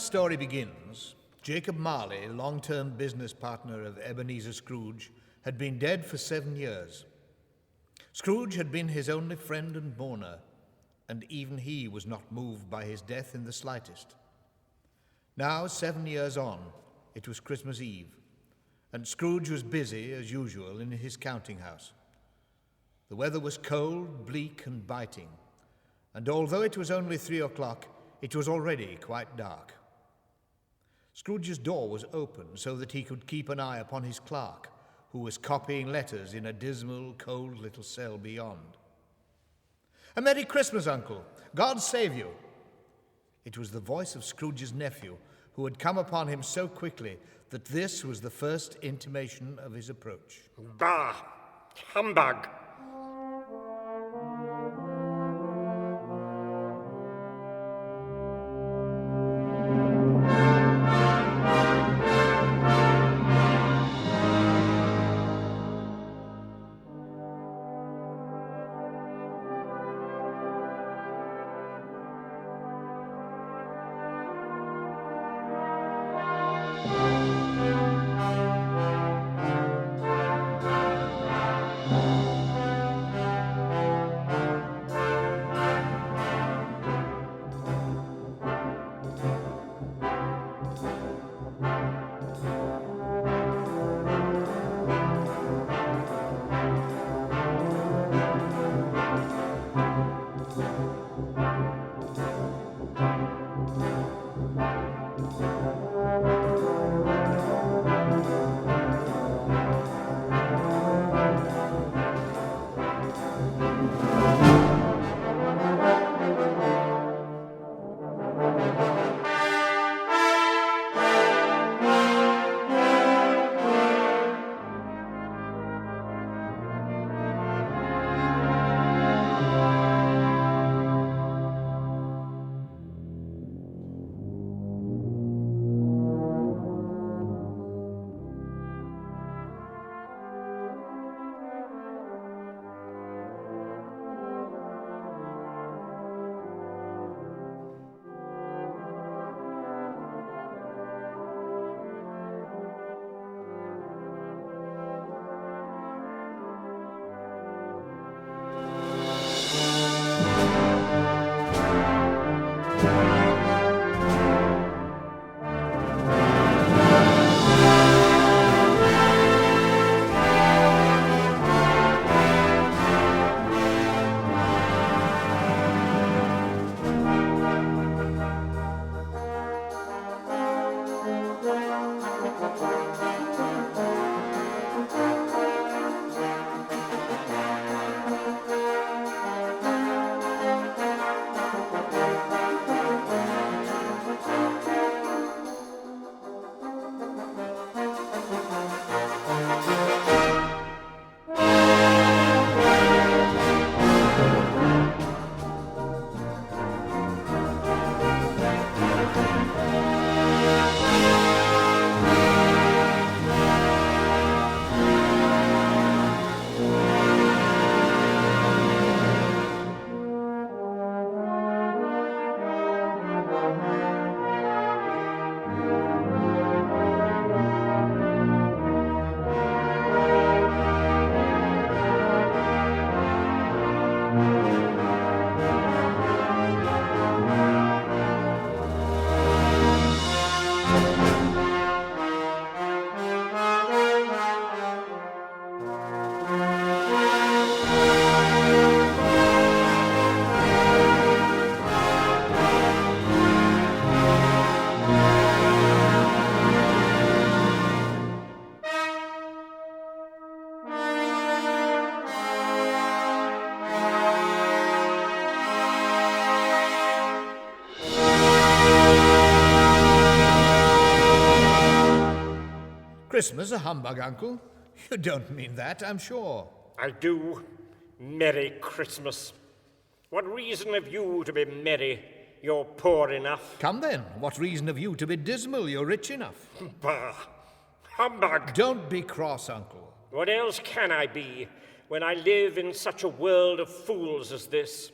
story begins, Jacob Marley, long-term business partner of Ebenezer Scrooge, had been dead for 7 years. Scrooge had been his only friend and mourner, and even he was not moved by his death in the slightest. Now, 7 years on, it was Christmas Eve, and Scrooge was busy, as usual, in his counting house. The weather was cold, bleak, and biting, and although it was only 3 o'clock, it was already quite dark. Scrooge's door was open so that he could keep an eye upon his clerk, who was copying letters in a dismal, cold little cell beyond. "A Merry Christmas, Uncle! God save you!" It was the voice of Scrooge's nephew, who had come upon him so quickly that this was the first intimation of his approach. Bah! Humbug! Christmas a humbug, Uncle? You don't mean that, I'm sure. I do. Merry Christmas. What reason have you to be merry? You're poor enough. Come then, what reason have you to be dismal? You're rich enough. Bah! Humbug! Don't be cross, Uncle. What else can I be when I live in such a world of fools as this?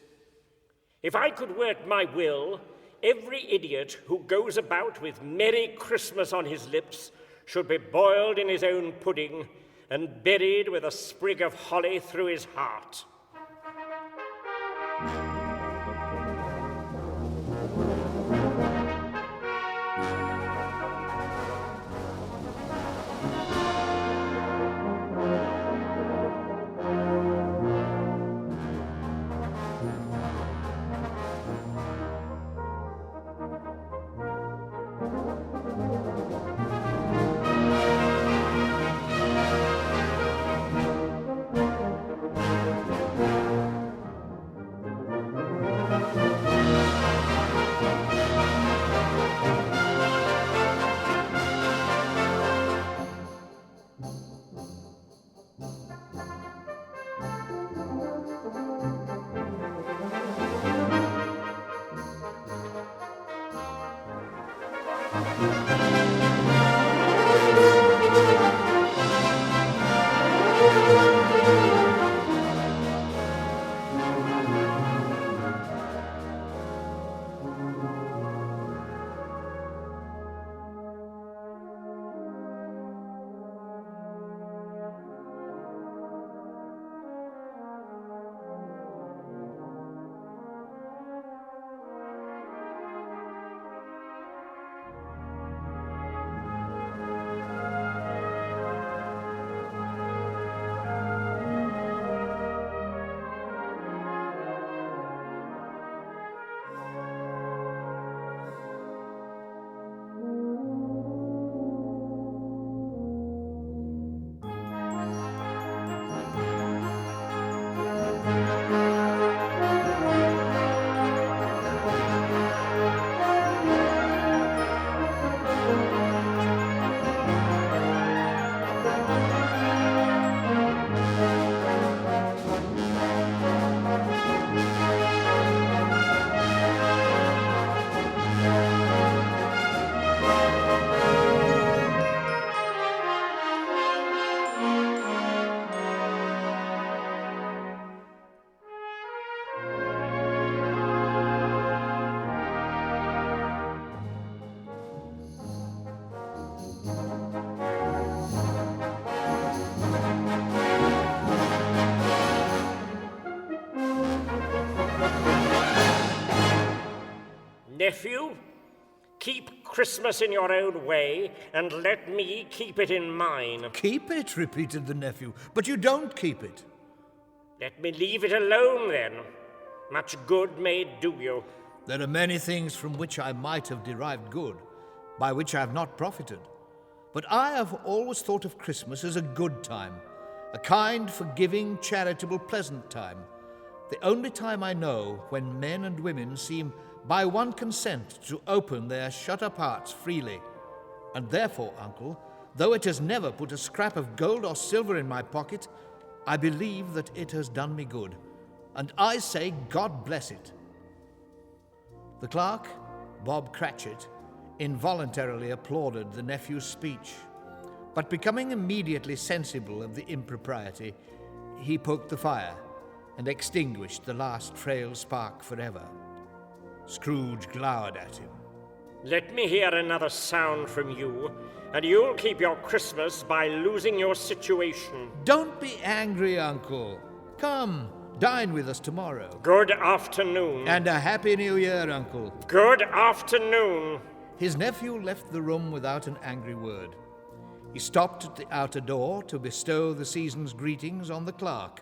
If I could work my will, Every idiot who goes about with Merry Christmas on his lips should be boiled in his own pudding and buried with a sprig of holly through his heart. Nephew, keep Christmas in your own way, and let me keep it in mine. Keep it, repeated the nephew, but you don't keep it. Let me leave it alone, then. Much good may it do you. There are many things from which I might have derived good, by which I have not profited. But I have always thought of Christmas as a good time, a kind, forgiving, charitable, pleasant time. The only time I know when men and women seem by one consent to open their shut-up hearts freely. And therefore, uncle, though it has never put a scrap of gold or silver in my pocket, I believe that it has done me good. And I say, God bless it. The clerk, Bob Cratchit, involuntarily applauded the nephew's speech, but becoming immediately sensible of the impropriety, he poked the fire and extinguished the last frail spark forever. Scrooge glowered at him. Let me hear another sound from you, and you'll keep your Christmas by losing your situation. Don't be angry, uncle. Come, dine with us tomorrow. Good afternoon. And a happy new year, uncle. Good afternoon. His nephew left the room without an angry word. He stopped at the outer door to bestow the season's greetings on the clerk,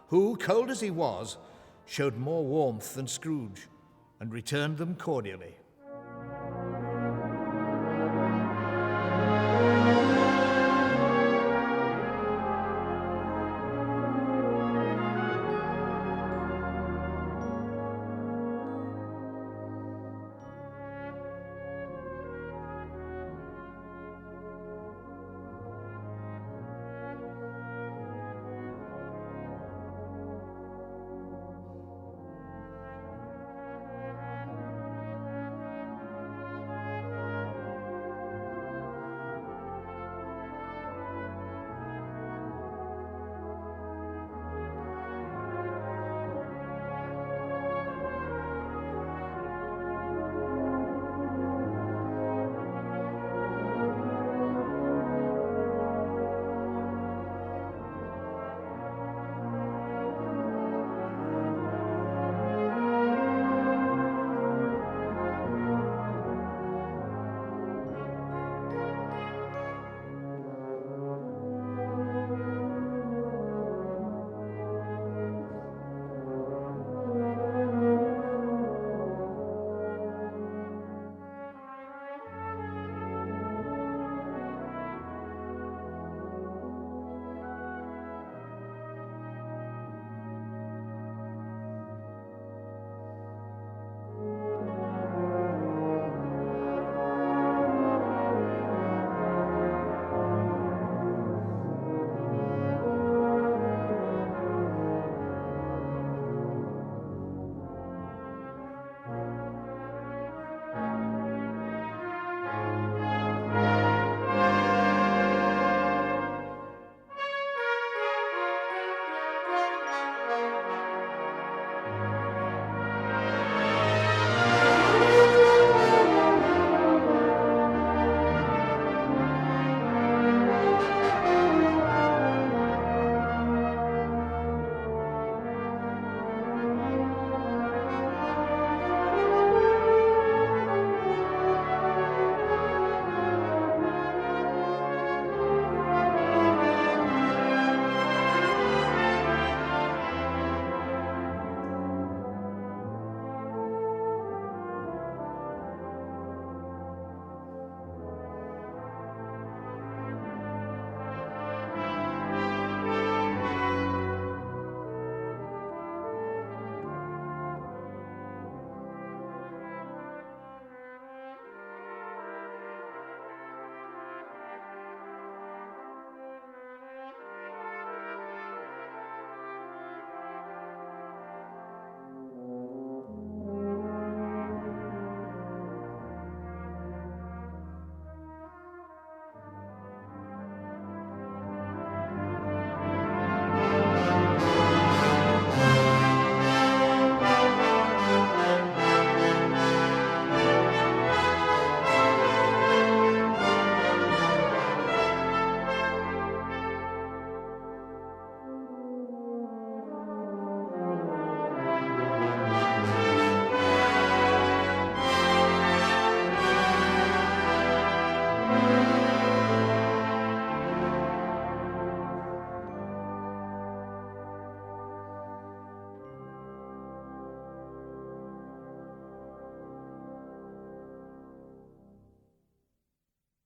who, cold as he was, showed more warmth than Scrooge, and returned them cordially.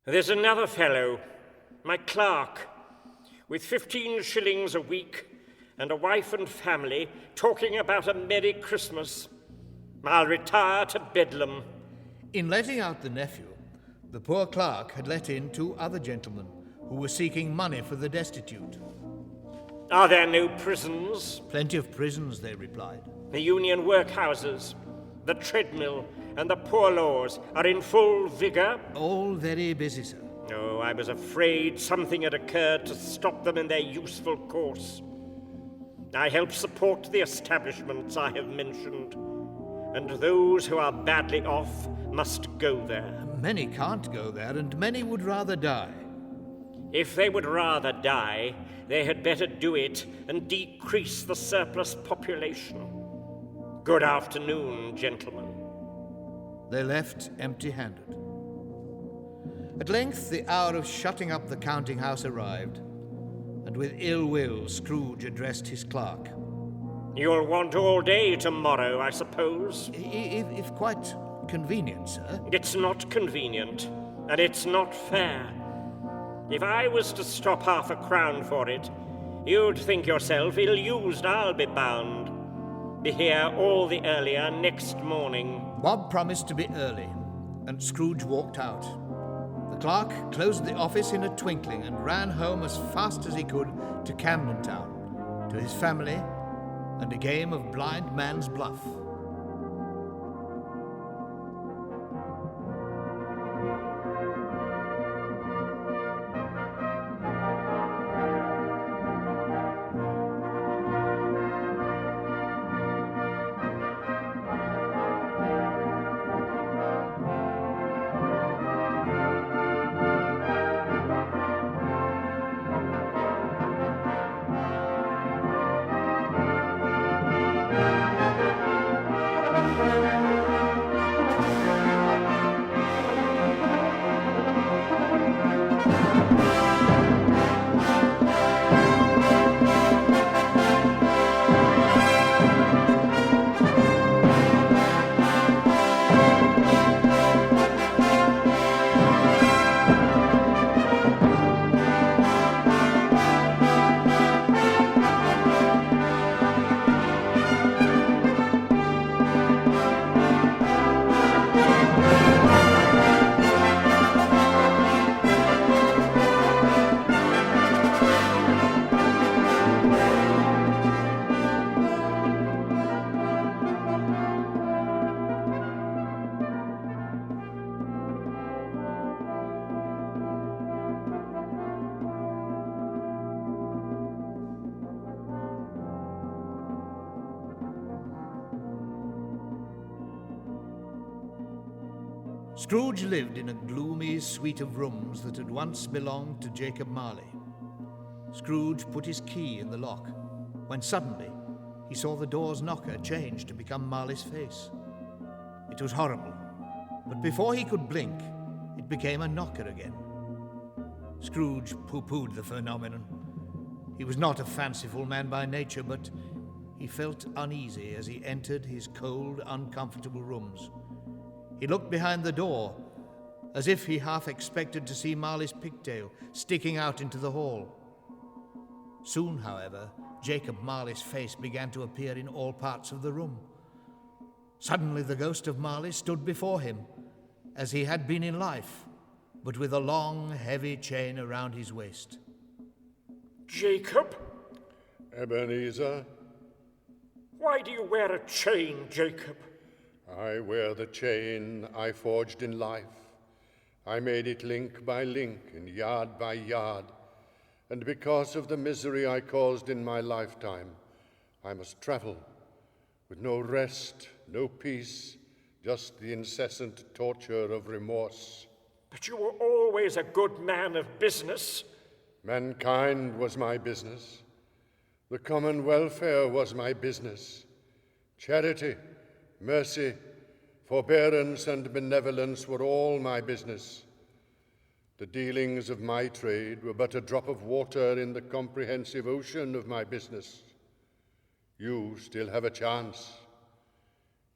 There's another fellow, my clerk, with 15 shillings a week and a wife and family, talking about a Merry Christmas. I'll retire to Bedlam. In letting out the nephew, the poor clerk had let in 2 other gentlemen who were seeking money for the destitute. Are there no prisons? Plenty of prisons, they replied. The union workhouses, the treadmill, and the poor laws are in full vigor? All very busy, sir. Oh, I was afraid something had occurred to stop them in their useful course. I help support the establishments I have mentioned, and those who are badly off must go there. Many can't go there, and many would rather die. If they would rather die, they had better do it and decrease the surplus population. Good afternoon, gentlemen. They left empty-handed. At length, the hour of shutting up the counting-house arrived, and with ill will, Scrooge addressed his clerk. You'll want all day tomorrow, I suppose? If quite convenient, sir. It's not convenient, and it's not fair. If I was to stop half a crown for it, you'd think yourself ill-used, I'll be bound. Be here all the earlier next morning. Bob promised to be early, and Scrooge walked out. The clerk closed the office in a twinkling and ran home as fast as he could to Camden Town, to his family, and a game of blind man's bluff. Scrooge lived in a gloomy suite of rooms that had once belonged to Jacob Marley. Scrooge put his key in the lock, when suddenly he saw the door's knocker change to become Marley's face. It was horrible, but before he could blink, it became a knocker again. Scrooge pooh-poohed the phenomenon. He was not a fanciful man by nature, but he felt uneasy as he entered his cold, uncomfortable rooms. He looked behind the door, as if he half expected to see Marley's pigtail sticking out into the hall. Soon, however, Jacob Marley's face began to appear in all parts of the room. Suddenly the ghost of Marley stood before him, as he had been in life, but with a long, heavy chain around his waist. Jacob? Ebenezer, Why do you wear a chain, Jacob? I wear the chain I forged in life. I made it link by link and yard by yard. And because of the misery I caused in my lifetime, I must travel with no rest, no peace, just the incessant torture of remorse. But you were always a good man of business. Mankind was my business. The common welfare was my business. Charity, mercy, forbearance, and benevolence were all my business. The dealings of my trade were but a drop of water in the comprehensive ocean of my business. You still have a chance.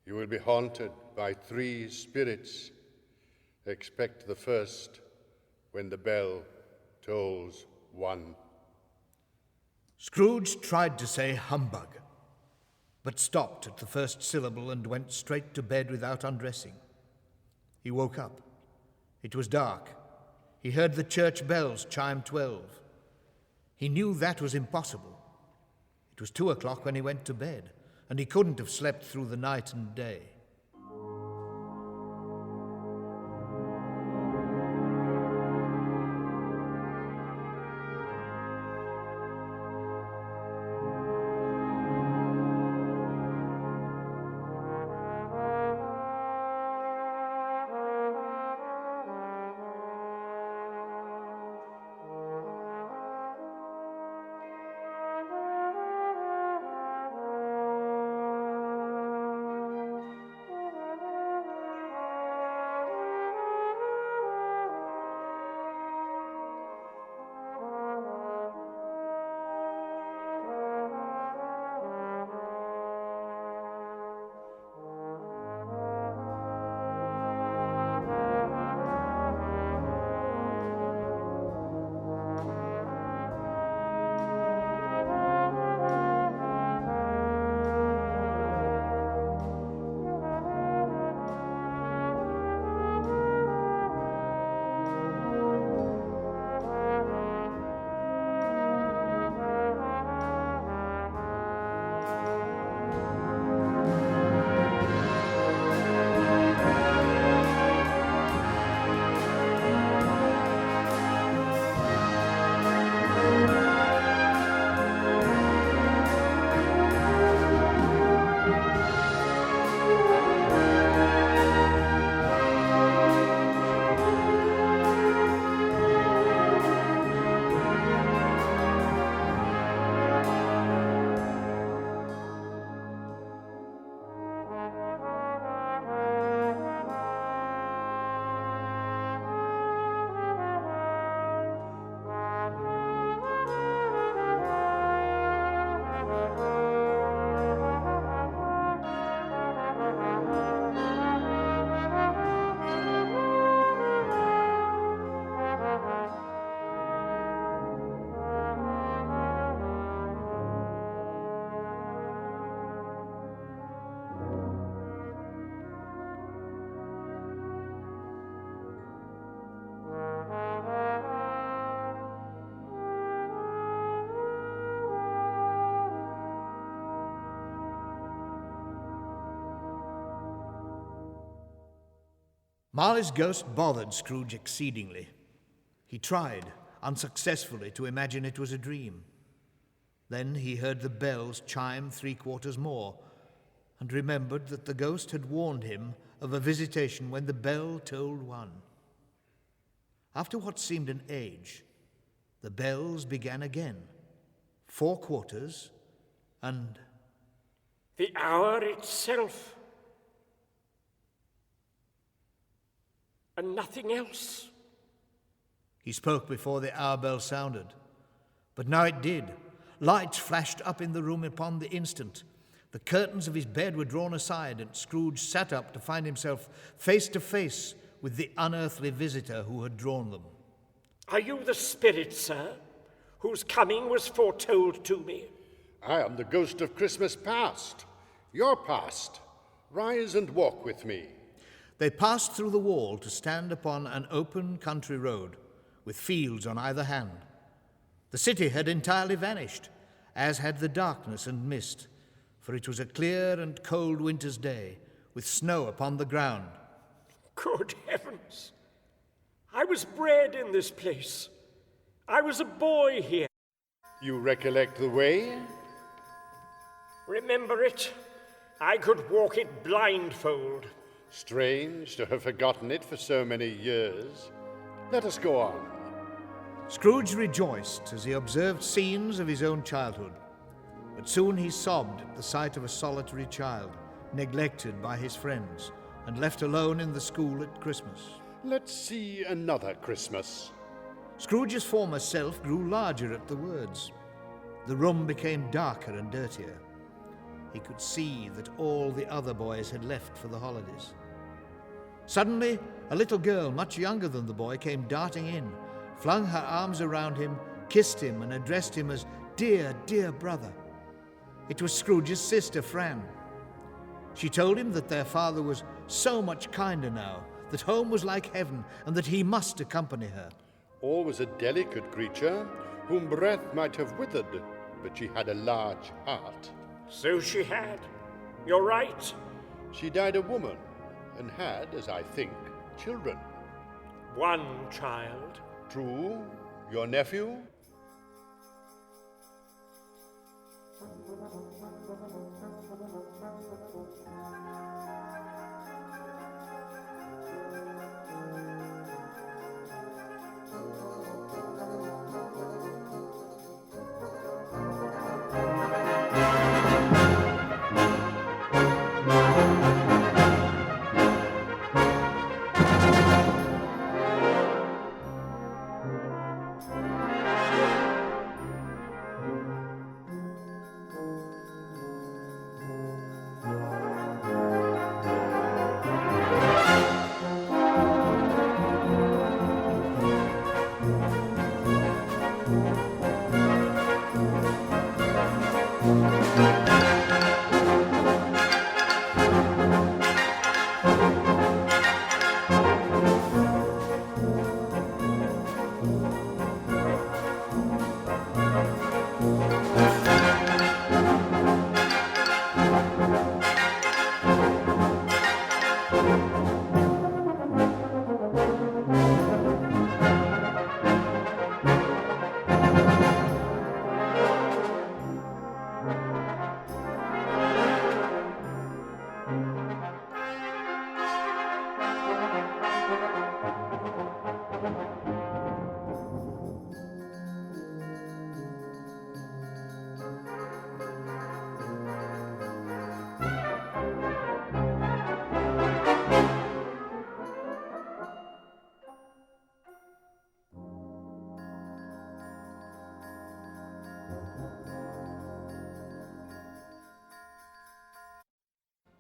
You will be haunted by 3 spirits. Expect the first when the bell tolls 1. Scrooge tried to say humbug, but stopped at the first syllable and went straight to bed without undressing. He woke up. It was dark. He heard the church bells chime 12. He knew that was impossible. It was 2 o'clock when he went to bed, and he couldn't have slept through the night and day. Marley's ghost bothered Scrooge exceedingly. He tried, unsuccessfully, to imagine it was a dream. Then he heard the bells chime 3 quarters more, and remembered that the ghost had warned him of a visitation when the bell tolled 1. After what seemed an age, the bells began again, 4 quarters, and the hour itself, and nothing else. He spoke before the hour bell sounded, but now it did. Lights flashed up in the room upon the instant. The curtains of his bed were drawn aside, and Scrooge sat up to find himself face to face with the unearthly visitor who had drawn them. Are you the spirit, sir, whose coming was foretold to me? I am the ghost of Christmas past, your past. Rise and walk with me. They passed through the wall to stand upon an open country road, with fields on either hand. The city had entirely vanished, as had the darkness and mist, for it was a clear and cold winter's day, with snow upon the ground. Good heavens! I was bred in this place. I was a boy here. You recollect the way? Remember it? I could walk it blindfold. Strange to have forgotten it for so many years. Let us go on. Scrooge rejoiced as he observed scenes of his own childhood, but soon he sobbed at the sight of a solitary child, neglected by his friends, and left alone in the school at Christmas. Let's see another Christmas. Scrooge's former self grew larger at the words. The room became darker and dirtier. He could see that all the other boys had left for the holidays. Suddenly, a little girl, much younger than the boy, came darting in, flung her arms around him, kissed him, and addressed him as dear, dear brother. It was Scrooge's sister, Fran. She told him that their father was so much kinder now, that home was like heaven, and that he must accompany her. All was a delicate creature, whom breath might have withered, but she had a large heart. So she had. You're right. She died a woman, and had, as I think, children. One child. True, your nephew?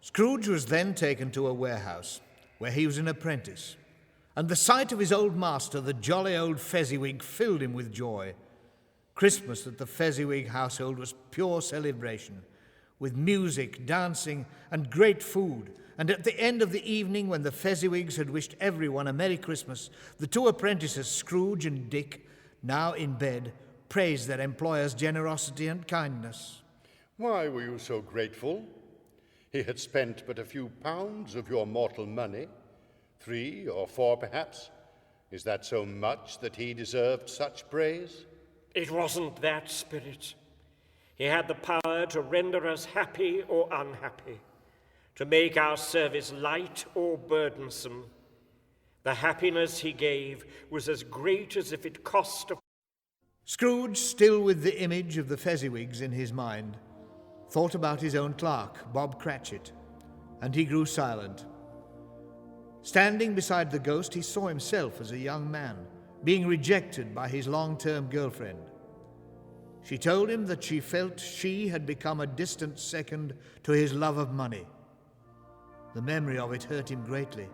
Scrooge was then taken to a warehouse, where he was an apprentice, and the sight of his old master, the jolly old Fezziwig, filled him with joy. Christmas at the Fezziwig household was pure celebration, with music, dancing, and great food. And at the end of the evening, when the Fezziwigs had wished everyone a Merry Christmas, the two apprentices, Scrooge and Dick, now in bed, praised their employer's generosity and kindness. Why were you so grateful? He had spent but a few pounds of your mortal money, 3 or 4 perhaps. Is that so much that he deserved such praise? It wasn't that, Spirit. He had the power to render us happy or unhappy, to make our service light or burdensome. The happiness he gave was as great as if it cost a... Scrooge, still with the image of the Fezziwigs in his mind, thought about his own clerk, Bob Cratchit, and he grew silent. Standing beside the ghost, he saw himself as a young man, being rejected by his long-term girlfriend. She told him that she felt she had become a distant second to his love of money. The memory of it hurt him greatly,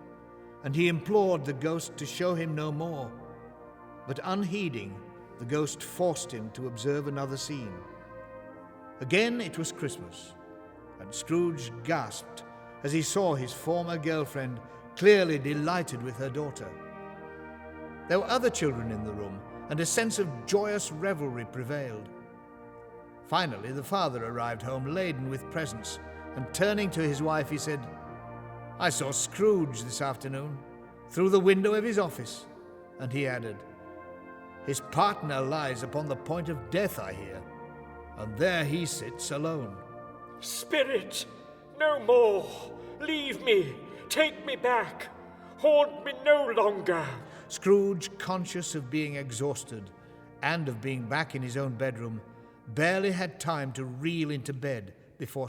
and he implored the ghost to show him no more. But unheeding, the ghost forced him to observe another scene. Again it was Christmas, and Scrooge gasped as he saw his former girlfriend clearly delighted with her daughter. There were other children in the room, and a sense of joyous revelry prevailed. Finally, the father arrived home laden with presents, and turning to his wife, he said, "I saw Scrooge this afternoon, through the window of his office." And he added, "His partner lies upon the point of death, I hear, and there he sits alone." Spirit, no more. Leave me. Take me back. Haunt me no longer. Scrooge, conscious of being exhausted and of being back in his own bedroom, barely had time to reel into bed before...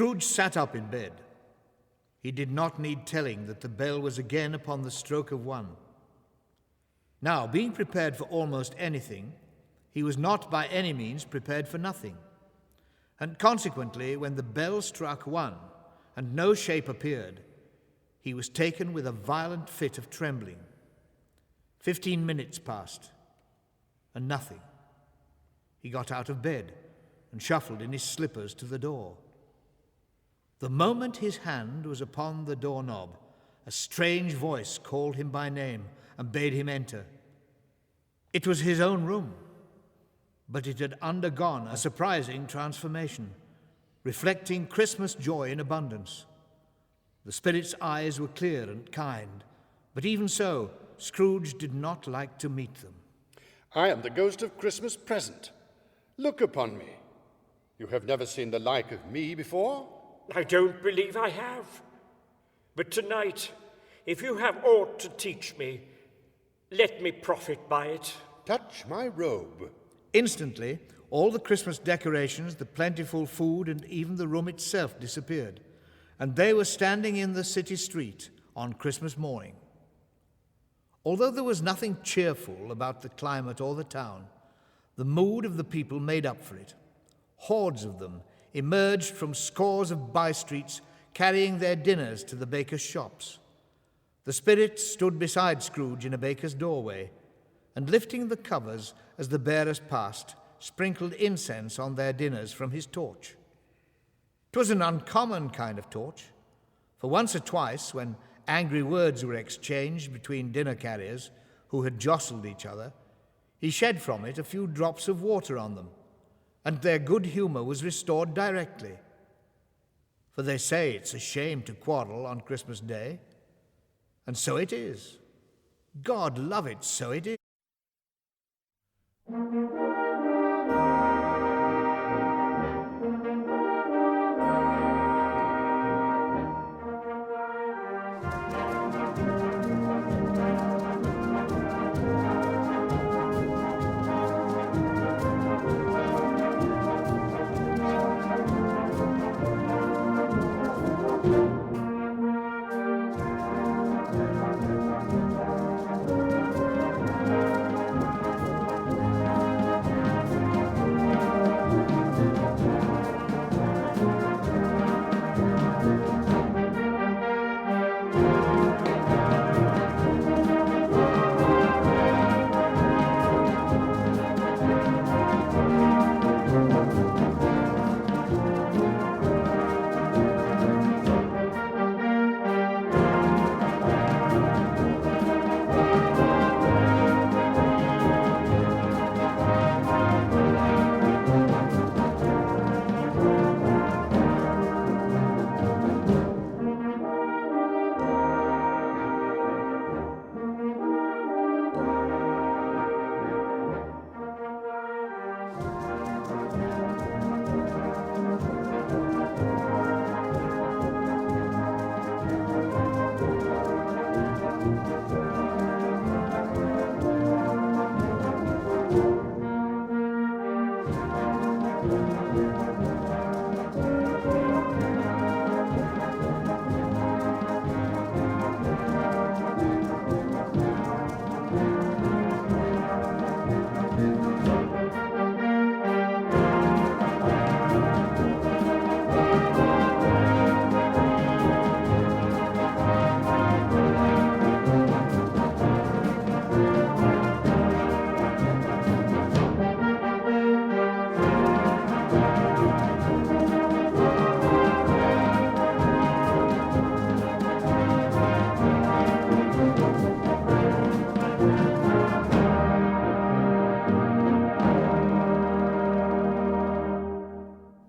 Scrooge sat up in bed. He did not need telling that the bell was again upon the stroke of 1. Now, being prepared for almost anything, he was not by any means prepared for nothing. And consequently, when the bell struck 1 and no shape appeared, he was taken with a violent fit of trembling. 15 minutes passed, and nothing. He got out of bed and shuffled in his slippers to the door. The moment his hand was upon the doorknob, a strange voice called him by name and bade him enter. It was his own room, but it had undergone a surprising transformation, reflecting Christmas joy in abundance. The spirit's eyes were clear and kind, but even so, Scrooge did not like to meet them. I am the ghost of Christmas present. Look upon me. You have never seen the like of me before? I don't believe I have. But tonight, if you have aught to teach me, let me profit by it. Touch my robe. Instantly, all the Christmas decorations, the plentiful food, and even the room itself disappeared, and they were standing in the city street on Christmas morning. Although there was nothing cheerful about the climate or the town, the mood of the people made up for it. Hordes of them emerged from scores of by-streets carrying their dinners to the bakers' shops. The spirit stood beside Scrooge in a baker's doorway, and lifting the covers as the bearers passed, sprinkled incense on their dinners from his torch. 'Twas an uncommon kind of torch, for once or twice, when angry words were exchanged between dinner carriers who had jostled each other, he shed from it a few drops of water on them, and their good humour was restored directly. For they say it's a shame to quarrel on Christmas Day, and so it is. God love it, so it is.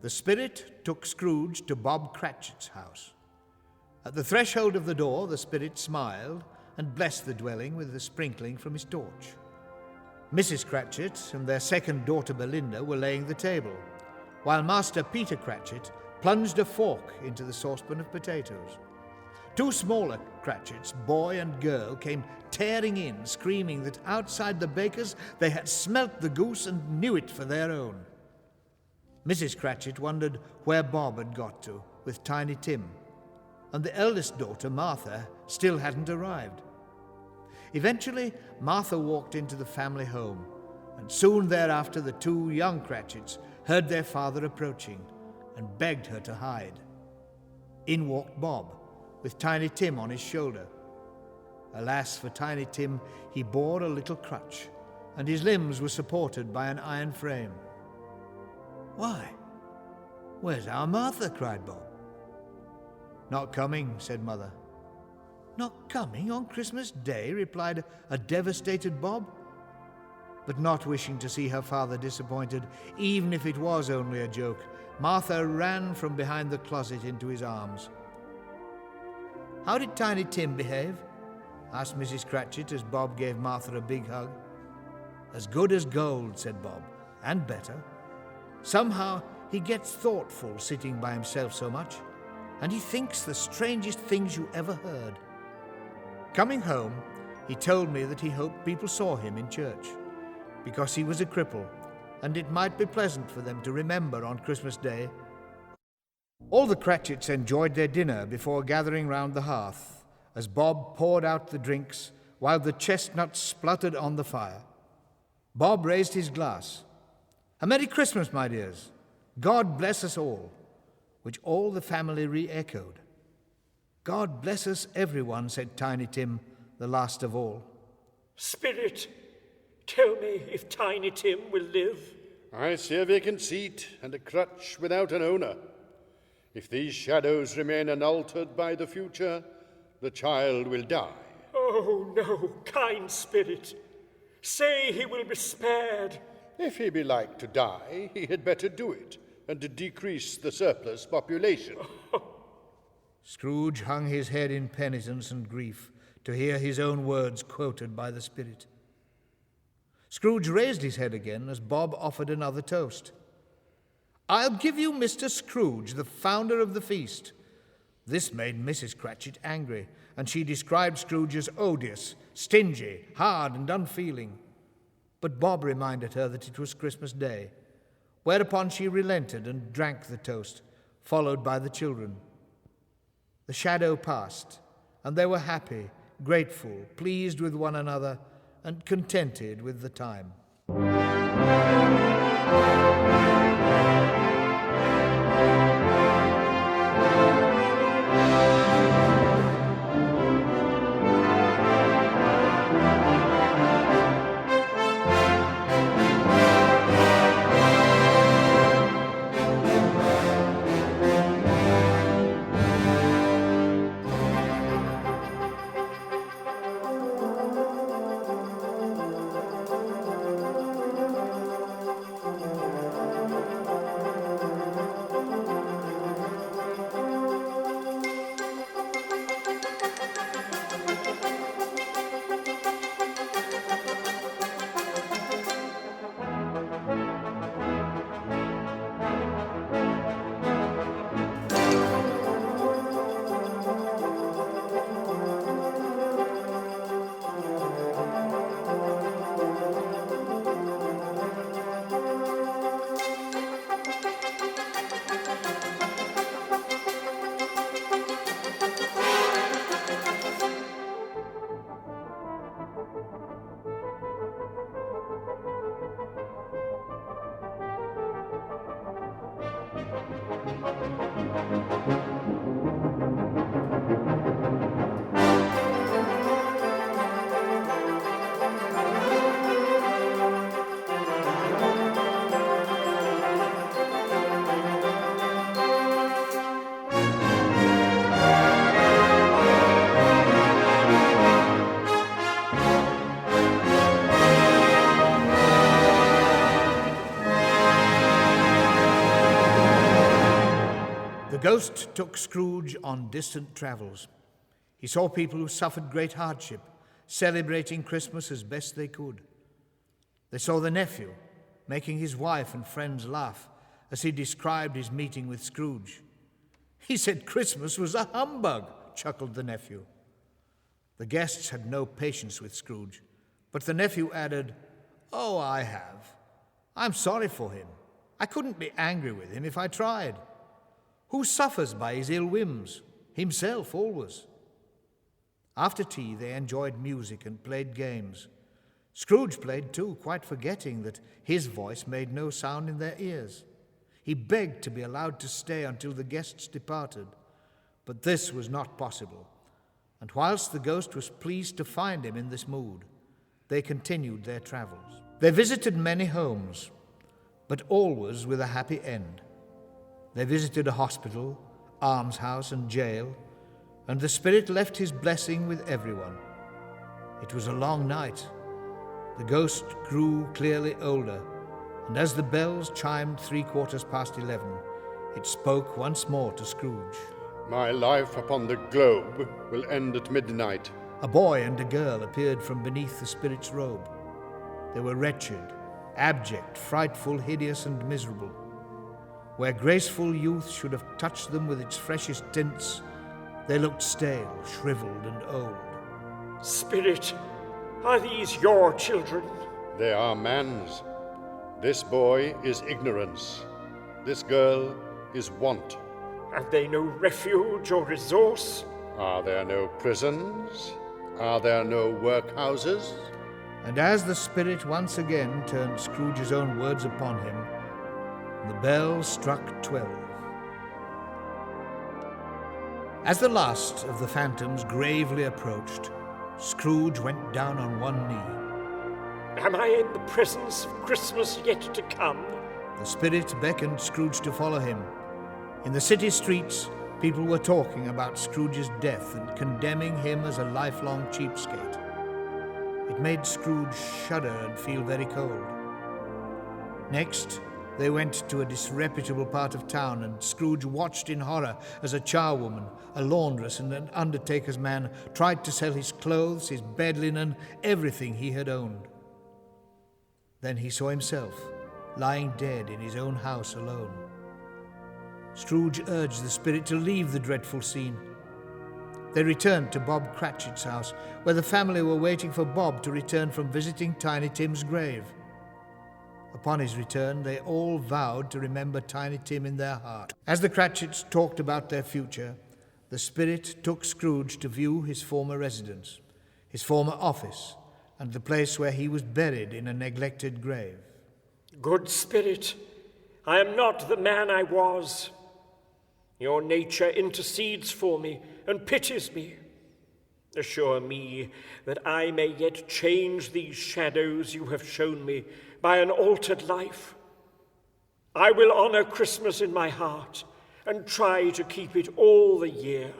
The spirit took Scrooge to Bob Cratchit's house. At the threshold of the door, the spirit smiled and blessed the dwelling with a sprinkling from his torch. Mrs. Cratchit and their second daughter Belinda were laying the table, while Master Peter Cratchit plunged a fork into the saucepan of potatoes. Two smaller Cratchits, boy and girl, came tearing in, screaming that outside the baker's they had smelt the goose and knew it for their own. Mrs. Cratchit wondered where Bob had got to, with Tiny Tim, and the eldest daughter, Martha, still hadn't arrived. Eventually, Martha walked into the family home, and soon thereafter the two young Cratchits heard their father approaching and begged her to hide. In walked Bob, with Tiny Tim on his shoulder. Alas for Tiny Tim, he bore a little crutch, and his limbs were supported by an iron frame. "Why, where's our Martha?" cried Bob. "Not coming," said Mother. "Not coming on Christmas Day?" replied a devastated Bob. But not wishing to see her father disappointed, even if it was only a joke, Martha ran from behind the closet into his arms. "How did Tiny Tim behave?" asked Mrs. Cratchit as Bob gave Martha a big hug. "As good as gold," said Bob, "and better. Somehow he gets thoughtful sitting by himself so much, and he thinks the strangest things you ever heard. Coming home, he told me that he hoped people saw him in church, because he was a cripple, and it might be pleasant for them to remember on Christmas Day." All the Cratchits enjoyed their dinner before gathering round the hearth, as Bob poured out the drinks while the chestnuts spluttered on the fire. Bob raised his glass. "A Merry Christmas, my dears. God bless us all," which all the family re-echoed. "God bless us, everyone," said Tiny Tim, the last of all. Spirit, tell me if Tiny Tim will live. I see a vacant seat and a crutch without an owner. If these shadows remain unaltered by the future, the child will die. Oh, no, kind spirit. Say he will be spared. If he be like to die, he had better do it, and to decrease the surplus population. Scrooge hung his head in penitence and grief to hear his own words quoted by the spirit. Scrooge raised his head again as Bob offered another toast. "I'll give you Mr. Scrooge, the founder of the feast." This made Mrs. Cratchit angry, and she described Scrooge as odious, stingy, hard, and unfeeling. But Bob reminded her that it was Christmas Day, whereupon she relented and drank the toast, followed by the children. The shadow passed, and they were happy, grateful, pleased with one another, and contented with the time. The ghost took Scrooge on distant travels. He saw people who suffered great hardship, celebrating Christmas as best they could. They saw the nephew making his wife and friends laugh as he described his meeting with Scrooge. "He said Christmas was a humbug," chuckled the nephew. The guests had no patience with Scrooge, but the nephew added, "Oh, I have. I'm sorry for him. I couldn't be angry with him if I tried. Who suffers by his ill whims? Himself always. After tea they enjoyed music and played games. Scrooge played too, quite forgetting that his voice made no sound in their ears. He begged to be allowed to stay until the guests departed, but this was not possible, and whilst the ghost was pleased to find him in this mood, they continued their travels. They visited many homes, but always with a happy end. They visited a hospital, almshouse, and jail, and the spirit left his blessing with everyone. It was a long night. The ghost grew clearly older, and as the bells chimed 11:15, it spoke once more to Scrooge. My life upon the globe will end at midnight. A boy and a girl appeared from beneath the spirit's robe. They were wretched, abject, frightful, hideous, and miserable. Where graceful youth should have touched them with its freshest tints, they looked stale, shriveled, and old. Spirit, are these your children? They are man's. This boy is ignorance. This girl is want. Have they no refuge or resource? Are there no prisons? Are there no workhouses? And as the spirit once again turned Scrooge's own words upon him, the bell struck 12. As the last of the phantoms gravely approached, Scrooge went down on one knee. Am I in the presence of Christmas yet to come? The spirit beckoned Scrooge to follow him. In the city streets, people were talking about Scrooge's death and condemning him as a lifelong cheapskate. It made Scrooge shudder and feel very cold. Next, they went to a disreputable part of town, and Scrooge watched in horror as a charwoman, a laundress, and an undertaker's man tried to sell his clothes, his bed linen, everything he had owned. Then he saw himself lying dead in his own house alone. Scrooge urged the spirit to leave the dreadful scene. They returned to Bob Cratchit's house, where the family were waiting for Bob to return from visiting Tiny Tim's grave. Upon his return, they all vowed to remember Tiny Tim in their heart. As the Cratchits talked about their future, the spirit took Scrooge to view his former residence, his former office, and the place where he was buried in a neglected grave. Good Spirit, I am not the man I was. Your nature intercedes for me and pities me. Assure me that I may yet change these shadows you have shown me by an altered life. I will honor Christmas in my heart and try to keep it all the year.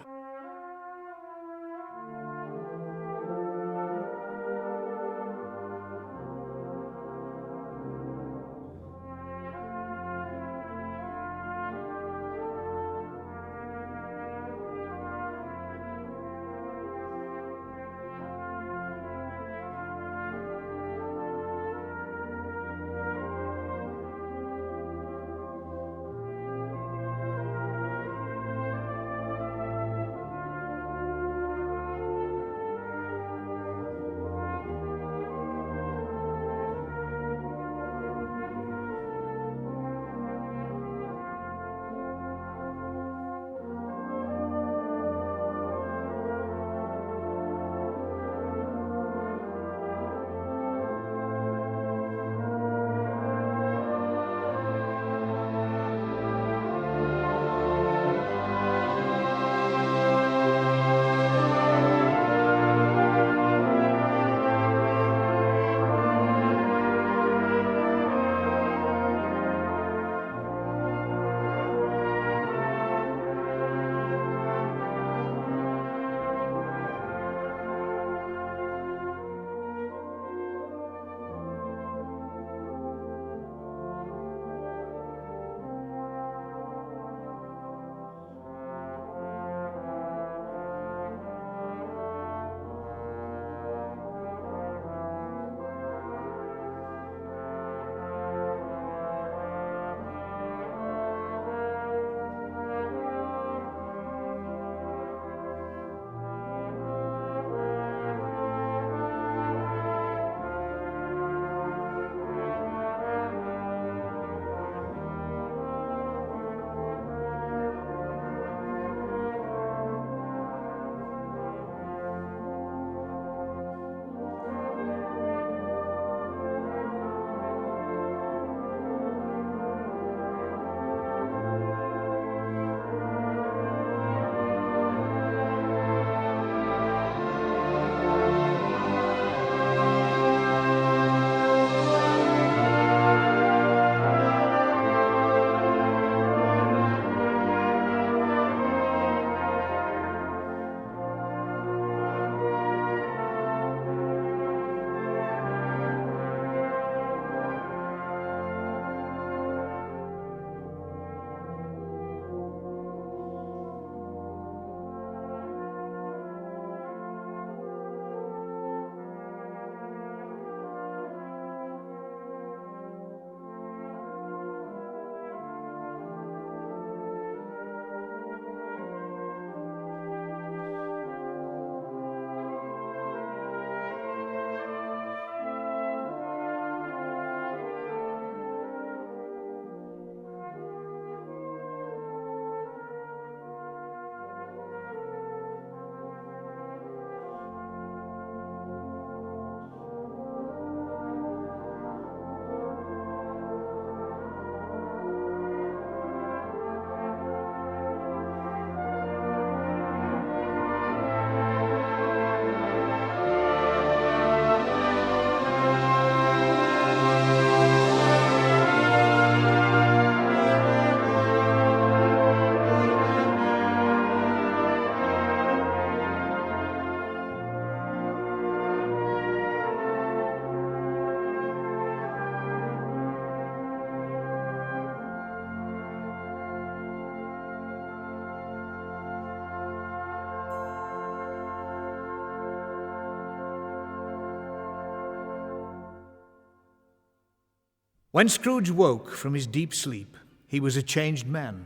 When Scrooge woke from his deep sleep, he was a changed man.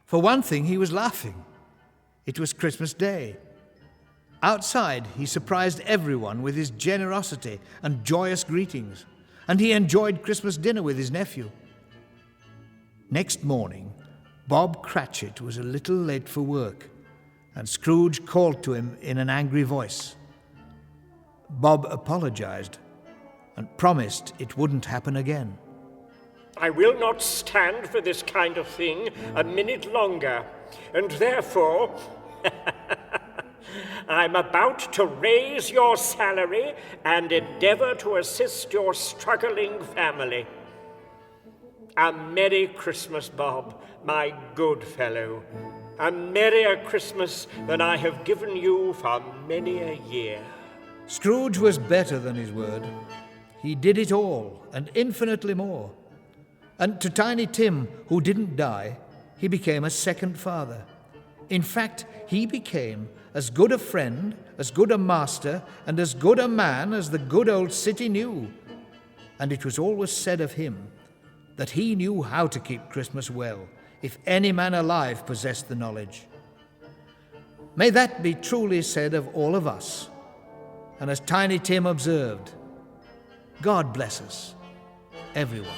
For one thing, he was laughing. It was Christmas Day. Outside, he surprised everyone with his generosity and joyous greetings, and he enjoyed Christmas dinner with his nephew. Next morning, Bob Cratchit was a little late for work, and Scrooge called to him in an angry voice. Bob apologized and promised it wouldn't happen again. I will not stand for this kind of thing a minute longer, and therefore I'm about to raise your salary and endeavor to assist your struggling family. A Merry Christmas, Bob, my good fellow. A merrier Christmas than I have given you for many a year. Scrooge was better than his word. He did it all, and infinitely more. And to Tiny Tim, who didn't die, he became a second father. In fact, he became as good a friend, as good a master, and as good a man as the good old city knew. And it was always said of him that he knew how to keep Christmas well, if any man alive possessed the knowledge. May that be truly said of all of us. And as Tiny Tim observed, God bless us, everyone.